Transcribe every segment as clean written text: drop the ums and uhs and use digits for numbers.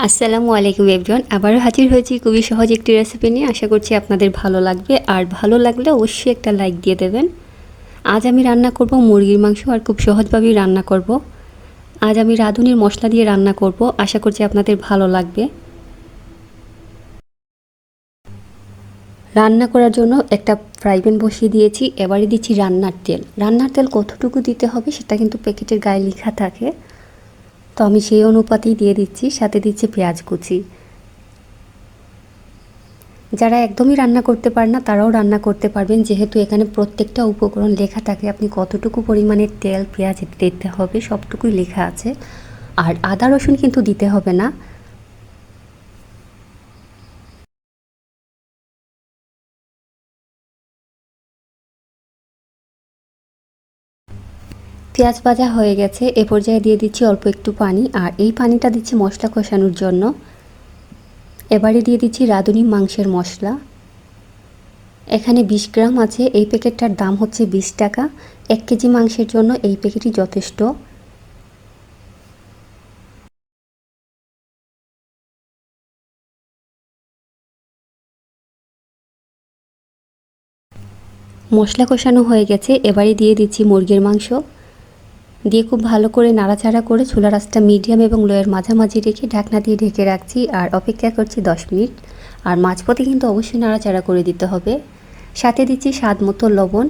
আসসালামু আলাইকুম এভরিওয়ান, আবারও হাজির হয়েছি খুবই সহজ একটি রেসিপি নিয়ে। আশা করছি আপনাদের ভালো লাগবে, আর ভালো লাগলে অবশ্যই একটা লাইক দিয়ে দেবেন। আজ আমি রান্না করব মুরগির মাংস, আর খুব সহজভাবেই রান্না করব। আজ আমি রাঁধুনির মশলা দিয়ে রান্না করব, আশা করছি আপনাদের ভালো লাগবে। রান্না করার জন্য একটা ফ্রাই প্যান বসিয়ে দিয়েছি। এবারে দিচ্ছি রান্নার তেল। রান্নার তেল কতটুকু দিতে হবে সেটা কিন্তু প্যাকেটের গায়ে লেখা থাকে, তো আমি সেই অনুপাতেই দিয়ে দিচ্ছি। সাথে দিচ্ছি পেঁয়াজ কুচি। যারা একদমই রান্না করতে পারে না তারাও রান্না করতে পারবেন, যেহেতু এখানে প্রত্যেকটা উপকরণ লেখা থাকে। আপনি কতটুকু পরিমাণে তেল পেঁয়াজ দিতে হবে সবটুকুই লেখা আছে। আর আদা রসুন কিন্তু দিতে হবে না। পেঁয়াজ ভাজা হয়ে গেছে, এ পর্যায়ে দিয়ে দিচ্ছি অল্প একটু পানি, আর এই পানিটা দিচ্ছি মশলা কষানোর জন্য। এবারে দিয়ে দিচ্ছি রাঁধুনি মাংসের মশলা। এখানে 20 গ্রাম আছে, এই প্যাকেটটার দাম হচ্ছে 20 টাকা। 1 কেজি মাংসের জন্য এই প্যাকেটই যথেষ্ট। মশলা কষানো হয়ে গেছে, এবারে দিয়ে দিচ্ছি মুরগির মাংস। দিয়ে খুব ভালো করে নাড়াচাড়া করে চুলার আঁচটা মিডিয়াম এবং লোয়ের মাঝামাঝি রেখে ঢাকনা দিয়ে ঢেকে রাখছি, আর অপেক্ষা করছি 10 মিনিট। আর মাঝপথে কিন্তু অবশ্যই নাড়াচাড়া করে দিতে হবে। সাথে দিচ্ছি স্বাদ মতো লবণ।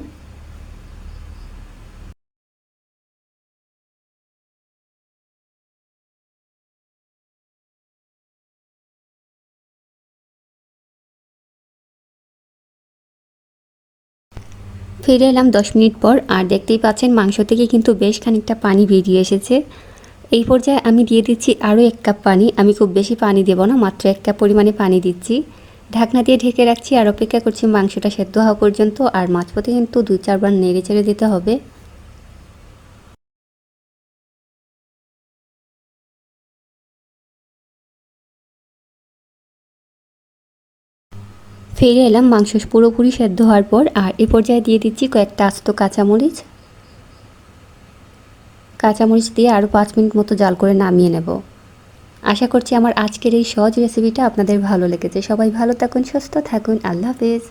ফিরে এলাম 10 মিনিট পর, আর দেখতেই পাচ্ছেন মাংস থেকে কিন্তু বেশ খানিকটা পানি বেরিয়ে এসেছে। এই পর্যায়ে আমি দিয়ে দিচ্ছি আরও 1 কাপ পানি। আমি খুব বেশি পানি দেব না, মাত্র 1 কাপ পরিমাণে পানি দিচ্ছি। ঢাকনা দিয়ে ঢেকে রাখছি আর অপেক্ষা করছি মাংসটা সেদ্ধ হওয়া পর্যন্ত। আর মাঝপথে কিন্তু 2-4 বার নেড়ে চেড়ে দিতে হবে। ফিরে এলাম মাংস পুরোপুরি সেদ্ধ হওয়ার পর, আর এ পর্যায়ে দিয়ে দিচ্ছি কয়েকটা আস্ত কাঁচামরিচ। কাঁচামরিচ দিয়ে আরও 5 মিনিট মতো জাল করে নামিয়ে নেব। আশা করছি আমার আজকের এই সহজ রেসিপিটা আপনাদের ভালো লেগেছে। সবাই ভালো থাকুন, সুস্থ থাকুন। আল্লাহ হাফেজ।